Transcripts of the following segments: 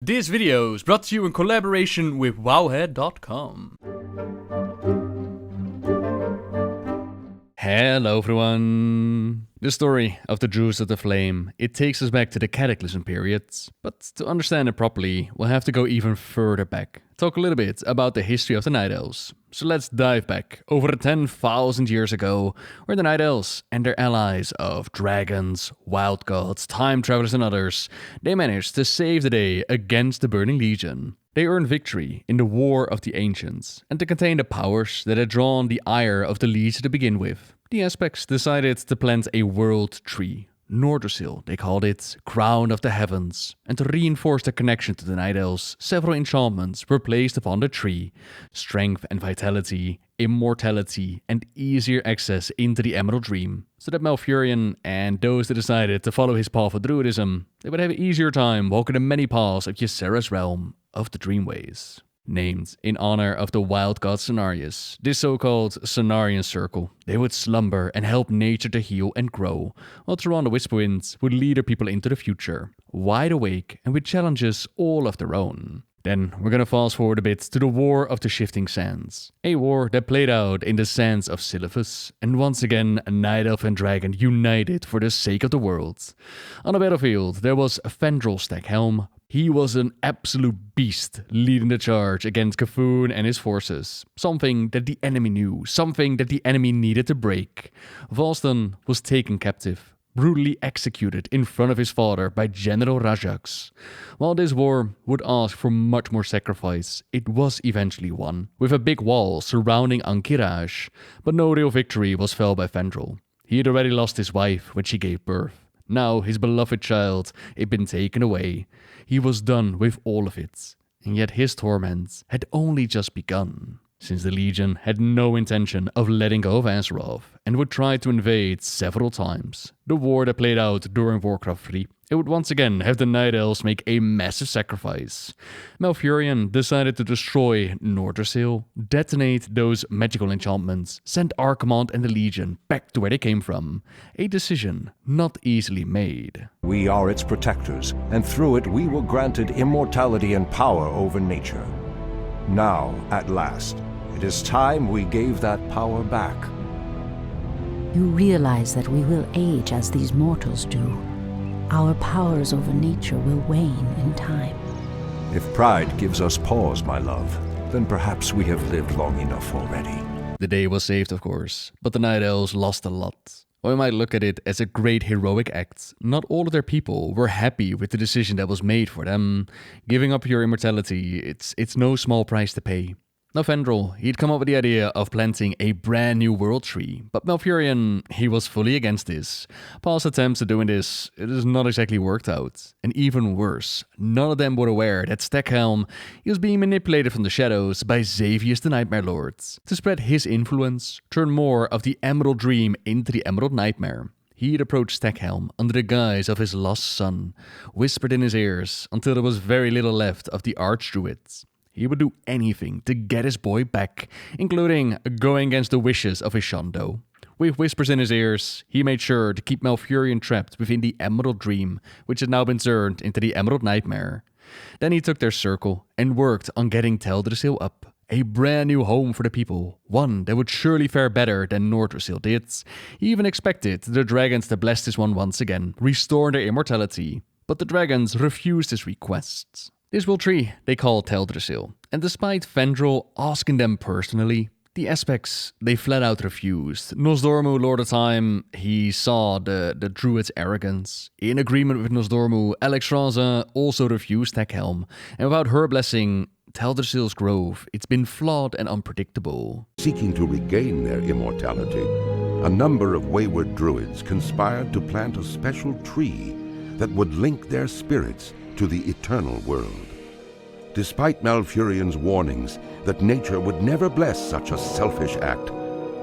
This video is brought to you in collaboration with WoWhead.com. Hello everyone! The story of the Druids of the Flame, it takes us back to the Cataclysm period, but to understand it properly, we'll have to go even further back. Talk a little bit about the history of the Night Elves. So let's dive back over 10,000 years ago, where the Night Elves and their allies of dragons, wild gods, time travelers and others, they managed to save the day against the Burning Legion. They earned victory in the War of the Ancients, and to contain the powers that had drawn the ire of the Legion to begin with, the Aspects decided to plant a world tree. Nordrassil, they called it, Crown of the Heavens, and to reinforce their connection to the Night Elves, several enchantments were placed upon the tree. Strength and vitality, immortality, and easier access into the Emerald Dream, so that Malfurion and those that decided to follow his path of Druidism, they would have an easier time walking the many paths of Ysera's realm of the Dreamways. Named in honor of the wild god Cenarius, this so-called Cenarian Circle, they would slumber and help nature to heal and grow, while Tyrande the Whisperwind would lead her people into the future, wide awake and with challenges all of their own. Then we're gonna fast forward a bit to the War of the Shifting Sands, a war that played out in the sands of Silithus, and once again Night Elf and Dragon united for the sake of the world. On the battlefield there was Fendrel Stackhelm. He was an absolute beast, leading the charge against Cthulhu and his forces. Something that the enemy knew, something that the enemy needed to break. Volstan was taken captive, brutally executed in front of his father by General Rajax. While this war would ask for much more sacrifice, it was eventually won, with a big wall surrounding Ankiraj, but no real victory was felt by Fendrel. He had already lost his wife when she gave birth. Now his beloved child had been taken away. He was done with all of it, and yet his torment had only just begun. Since the Legion had no intention of letting go of Azeroth and would try to invade several times, the war that played out during Warcraft 3, it would once again have the Night Elves make a massive sacrifice. Malfurion decided to destroy Nordrassil, detonate those magical enchantments, send Archimonde and the Legion back to where they came from. A decision not easily made. We are its protectors, and through it we were granted immortality and power over nature. Now, at last, it is time we gave that power back. You realize that we will age as these mortals do. Our powers over nature will wane in time. If pride gives us pause, my love, then perhaps we have lived long enough already. The day was saved, of course, but the Night Elves lost a lot. While we might look at it as a great heroic act, not all of their people were happy with the decision that was made for them. Giving up your immortality, it's no small price to pay. Now Fendrel, he'd come up with the idea of planting a brand new world tree, but Malfurion, he was fully against this. Past attempts at doing this, it has not exactly worked out. And even worse, none of them were aware that Stackhelm, he was being manipulated from the shadows by Xavius the Nightmare Lord, to spread his influence, turn more of the Emerald Dream into the Emerald Nightmare. He'd approached Stackhelm under the guise of his lost son, whispered in his ears until there was very little left of the Archdruids. He would do anything to get his boy back, including going against the wishes of his Shondo. With whispers in his ears, he made sure to keep Malfurion trapped within the Emerald Dream, which had now been turned into the Emerald Nightmare. Then he took their circle and worked on getting Teldrassil up, a brand new home for the people, one that would surely fare better than Nordrassil did. He even expected the dragons to bless this one once again, restoring their immortality, but the dragons refused his requests. This world tree they called Teldrassil, and despite Fendrel asking them personally, the Aspects, they flat out refused. Nosdormu, Lord of Time, he saw the Druids' arrogance. In agreement with Nosdormu, Alexstrasza also refused Stackhelm, and without her blessing, Teldrassil's growth, it's been flawed and unpredictable. Seeking to regain their immortality, a number of wayward Druids conspired to plant a special tree that would link their spirits to the eternal world. Despite Malfurion's warnings that nature would never bless such a selfish act,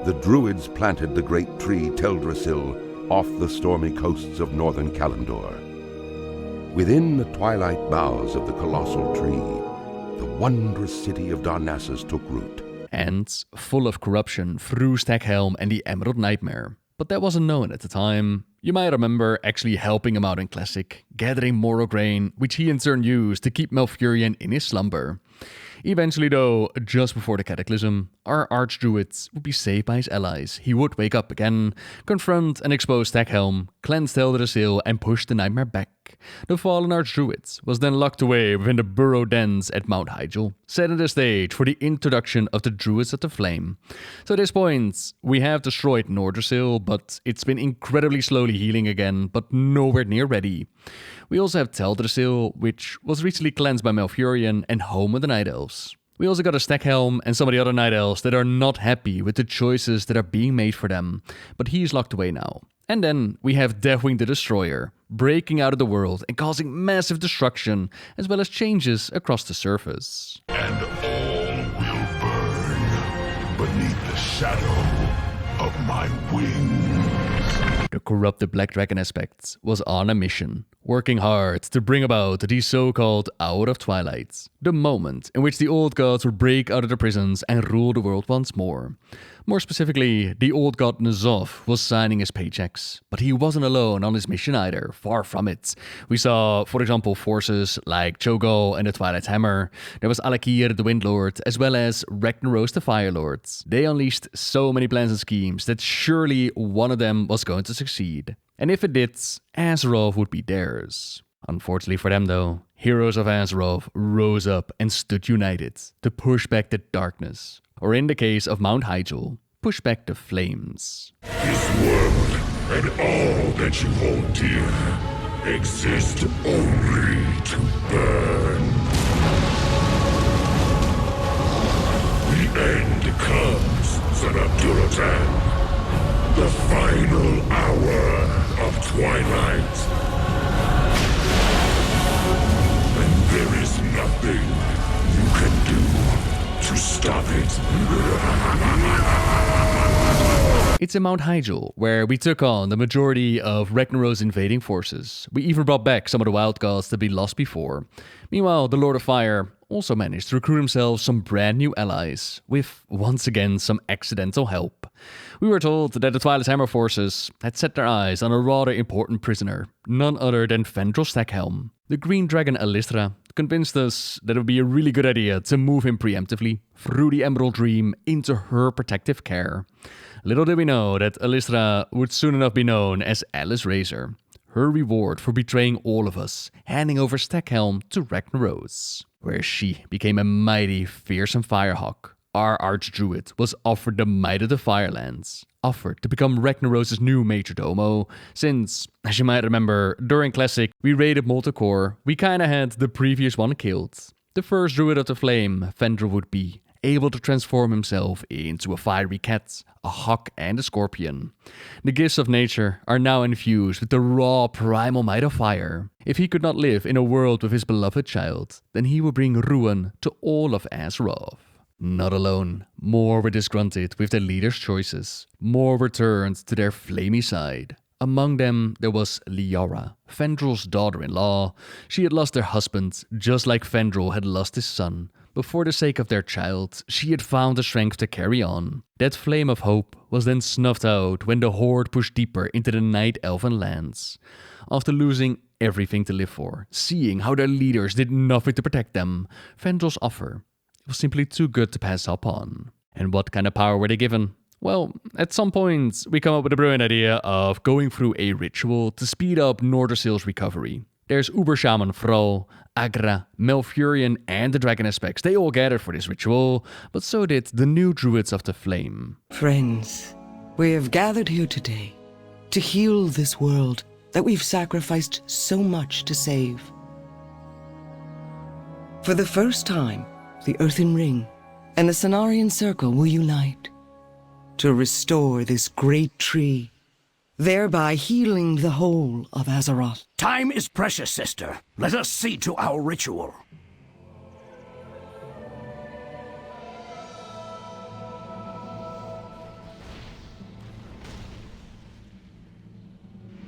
the Druids planted the great tree Teldrassil off the stormy coasts of northern Kalimdor. Within the twilight boughs of the colossal tree, the wondrous city of Darnassus took root. And, full of corruption through Stackhelm and the Emerald Nightmare. but that wasn't known at the time. You might remember actually helping him out in Classic, gathering Moro grain, which he in turn used to keep Malfurion in his slumber. Eventually though, just before the Cataclysm, our Archdruid would be saved by his allies. He would wake up again, confront and expose Staghelm, cleanse Teldrassil and push the Nightmare back. The fallen Archdruid was then locked away within the burrow dens at Mount Hyjal, setting the stage for the introduction of the Druids of the Flame. So at this point, we have destroyed Nordrassil, but it's been incredibly slowly healing again, but nowhere near ready. We also have Teldrassil, which was recently cleansed by Malfurion and home of the Night Elves. We also got a Staghelm and some of the other Night Elves that are not happy with the choices that are being made for them, but he's locked away now. And then we have Deathwing the Destroyer, breaking out of the world and causing massive destruction, as well as changes across the surface. And all will burn beneath the shadow of my wings. The corrupted Black Dragon Aspects was on a mission, working hard to bring about the so-called Hour of Twilight, the moment in which the old gods would break out of their prisons and rule the world once more. More specifically, the old god N'Zoth was signing his paychecks, but he wasn't alone on his mission either, far from it. We saw, for example, forces like Cho'Gall and the Twilight Hammer. There was Alakir the Windlord, as well as Ragnaros the Firelord. They unleashed so many plans and schemes that surely one of them was going to succeed. And if it did, Azeroth would be theirs. Unfortunately for them though, heroes of Azeroth rose up and stood united to push back the darkness. Or in the case of Mount Hyjal, push back the flames. This world and all that you hold dear exist only to burn. The end comes, son of Durotan. The final hour of twilight. And there is nothing you can do to stop it. It's in Mount Hyjal, where we took on the majority of Ragnaros' invading forces. We even brought back some of the wild gods that we lost before. Meanwhile, the Lord of Fire also managed to recruit himself some brand new allies, with once again some accidental help. We were told that the Twilight Hammer forces had set their eyes on a rather important prisoner, none other than Fendrel Staghelm. The green dragon Alistra convinced us that it would be a really good idea to move him preemptively through the Emerald Dream into her protective care. Little did we know that Alistra would soon enough be known as Alice Razor, her reward for betraying all of us, handing over Staghelm to Ragnaros, where she became a mighty, fearsome firehawk. Our Archdruid was offered the might of the Firelands, offered to become Ragnaros' new majordomo, since, as you might remember, during Classic, we raided Moltecore, we kinda had the previous one killed. The first Druid of the Flame, Fendrel would be, able to transform himself into a fiery cat, a hawk and a scorpion. The gifts of nature are now infused with the raw primal might of fire. If he could not live in a world with his beloved child, then he would bring ruin to all of Azeroth. Not alone, more were disgruntled with their leader's choices. More were turned to their flamey side. Among them, there was Leyara, Fendrel's daughter-in-law. She had lost her husband, just like Fendrel had lost his son. But for the sake of their child, she had found the strength to carry on. That flame of hope was then snuffed out when the Horde pushed deeper into the Night Elven lands. After losing everything to live for, seeing how their leaders did nothing to protect them, Fendrel's offer was simply too good to pass up on. And what kind of power were they given? Well, at some point, we come up with a brilliant idea of going through a ritual to speed up Nordrassil's recovery. There's Uber Shaman Thrall, Agra, Malfurion, and the Dragon Aspects. They all gathered for this ritual, but so did the new Druids of the Flame. Friends, we have gathered here today to heal this world that we've sacrificed so much to save. For the first time, the Earthen Ring and the Cenarian Circle will unite to restore this great tree, thereby healing the whole of Azeroth. Time is precious, sister. Let us see to our ritual.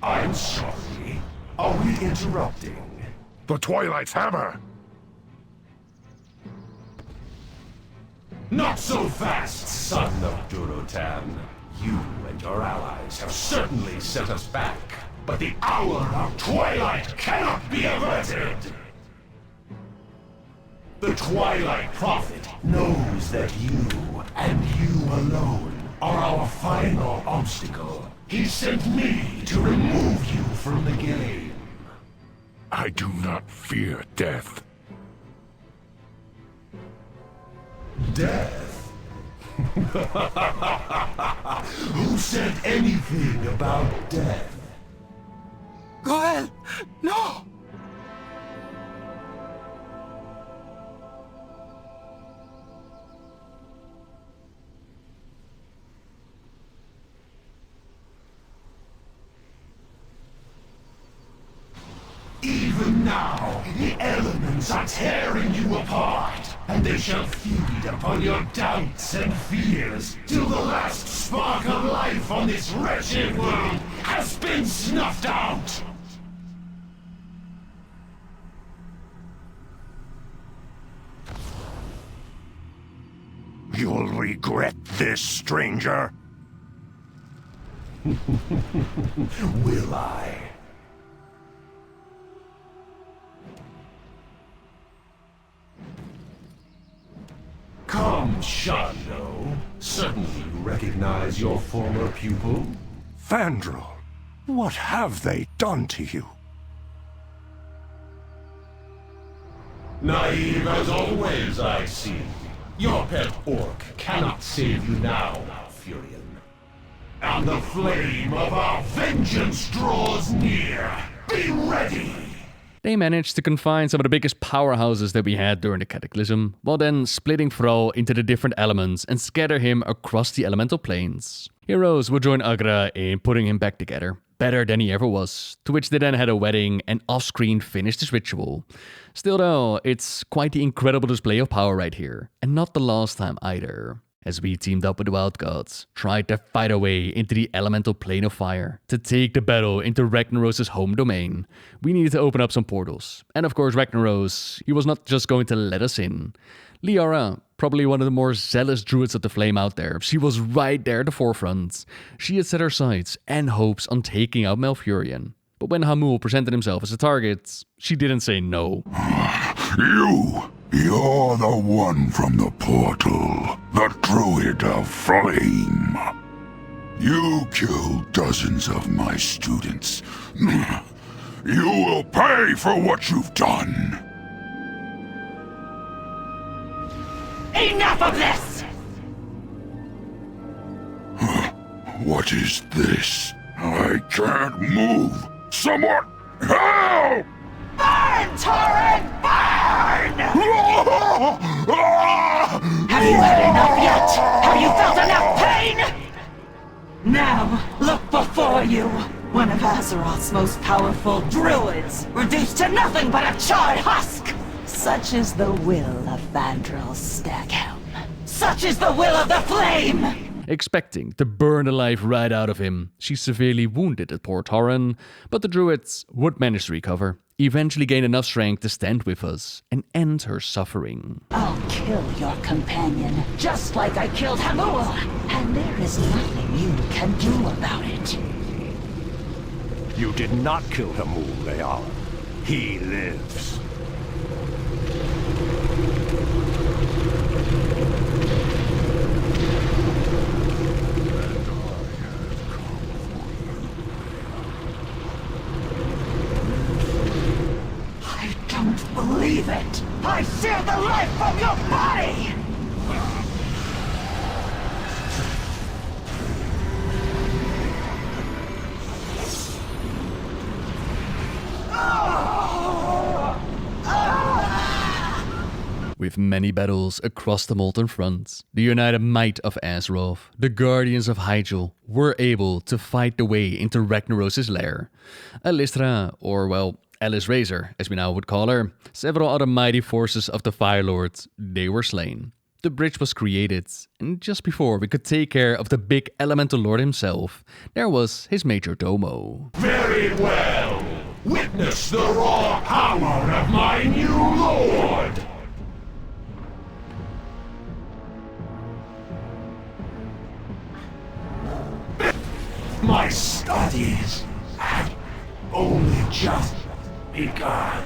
I'm sorry. Are we interrupting? The Twilight's Hammer! Not so fast, son of Durotan. You and your allies have certainly set us back, but the hour of twilight cannot be averted! The Twilight Prophet knows that you, and you alone, are our final obstacle. He sent me to remove you from the game. I do not fear death. Death? Who said anything about death? Goel! No! Even now, the elements are tearing you apart, and they shall feed upon your doubts and fears till the last spark of life on this wretched world has been snuffed out! You'll regret this, stranger. Will I? Come, Shondo. Certainly you recognize your former pupil. Vandrel, what have they done to you? Naive as always, I see. Your pet orc cannot save you now, Furion. And the flame of our vengeance draws near. Be ready! They managed to confine some of the biggest powerhouses that we had during the Cataclysm, while then splitting Thrall into the different elements and scatter him across the elemental planes. Heroes would join Agra in putting him back together, better than he ever was, to which they then had a wedding and off-screen finished this ritual. Still though, it's quite the incredible display of power right here, and not the last time either. As we teamed up with the Wild Gods, tried to fight our way into the elemental plane of fire, to take the battle into Ragnaros' home domain, we needed to open up some portals. And of course Ragnaros, he was not just going to let us in. Leyara, probably one of the more zealous Druids of the Flame out there, she was right there at the forefront. She had set her sights and hopes on taking out Malfurion. But when Hamul presented himself as a target, she didn't say no. You're the one from the portal, the Druid of Flame. You killed dozens of my students. You will pay for what you've done. Enough of this! What is this? I can't move. Someone help! Burn, Torrent, burn! Have you had enough yet? Have you felt enough pain? Now, look before you. One of Azeroth's most powerful druids, reduced to nothing but a charred husk! Such is the will of Vandrel Staghelm. Such is the will of the Flame! Expecting to burn the life right out of him, she severely wounded at poor Torren, but the Druids would manage to recover, eventually gain enough strength to stand with us and end her suffering. I'll kill your companion, just like I killed Hamul, and there is nothing you can do about it. You did not kill Hamul, Leyara. He lives. I don't believe it! I seared the life from your body! With many battles across the Molten Front, the united might of Azeroth, the Guardians of Hyjal, were able to fight the way into Ragnaros' lair. Alistra, or well, Alice Razor, as we now would call her, several other mighty forces of the Fire Lord, they were slain. The bridge was created, and just before we could take care of the big Elemental Lord himself, there was his Major Domo. Very well! Witness the raw power of my new lord! only just begun.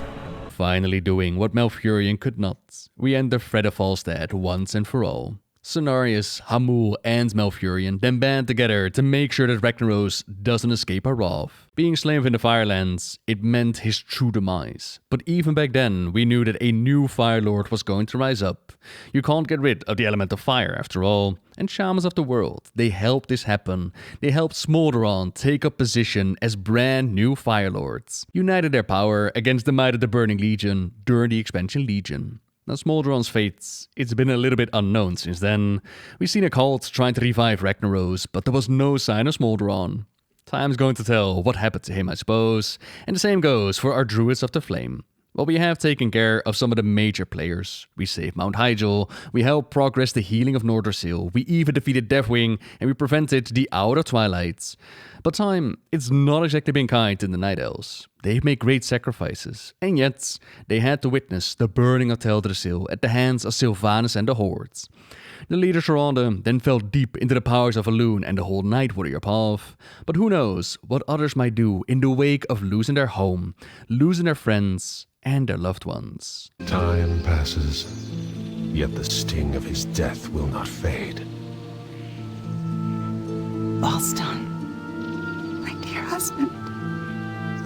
Finally doing what Malfurion could not, we end the threat of Falstad once and for all. Cenarius, Hamul, and Malfurion then band together to make sure that Ragnaros doesn't escape our wrath. Being slain within the Firelands, it meant his true demise. But even back then, we knew that a new Fire Lord was going to rise up. You can't get rid of the element of fire after all. And Shamans of the World, they helped this happen. They helped Smolderon take up position as brand new Fire Lords, united their power against the might of the Burning Legion during the Expansion Legion. Now, Smolderon's fate, it's been a little bit unknown since then. We've seen a cult trying to revive Ragnaros, but there was no sign of Smolderon. Time's going to tell what happened to him, I suppose. And the same goes for our Druids of the Flame. Well, we have taken care of some of the major players. We saved Mount Hyjal, we helped progress the healing of Nordrassil, we even defeated Deathwing, and we prevented the Hour of Twilight. But time, it's not exactly been kind to the Night Elves. They've made great sacrifices, and yet they had to witness the burning of Teldrassil at the hands of Sylvanas and the Hordes. The leader Sharonda then fell deep into the powers of Elune and the whole Night Warrior path. But who knows what others might do in the wake of losing their home, losing their friends, and their loved ones. Time passes, yet the sting of his death will not fade. All's done. My dear husband,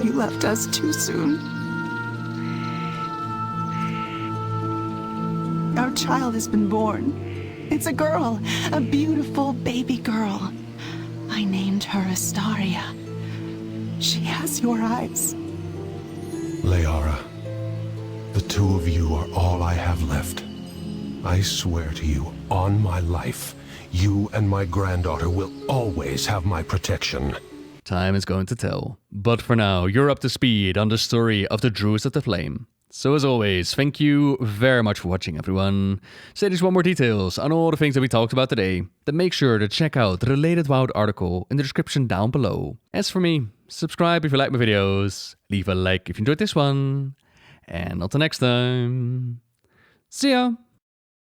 you left us too soon. Our child has been born. It's a girl, a beautiful baby girl. I named her Astaria. She has your eyes. Leyara, the two of you are all I have left. I swear to you, on my life, you and my granddaughter will always have my protection. Time is going to tell. But for now, you're up to speed on the story of the Druids of the Flame. So as always, thank you very much for watching, everyone. Say there's one more details on all the things that we talked about today, then make sure to check out the related WoWhead article in the description down below. As for me, subscribe if you like my videos, leave a like if you enjoyed this one, and until next time, see ya!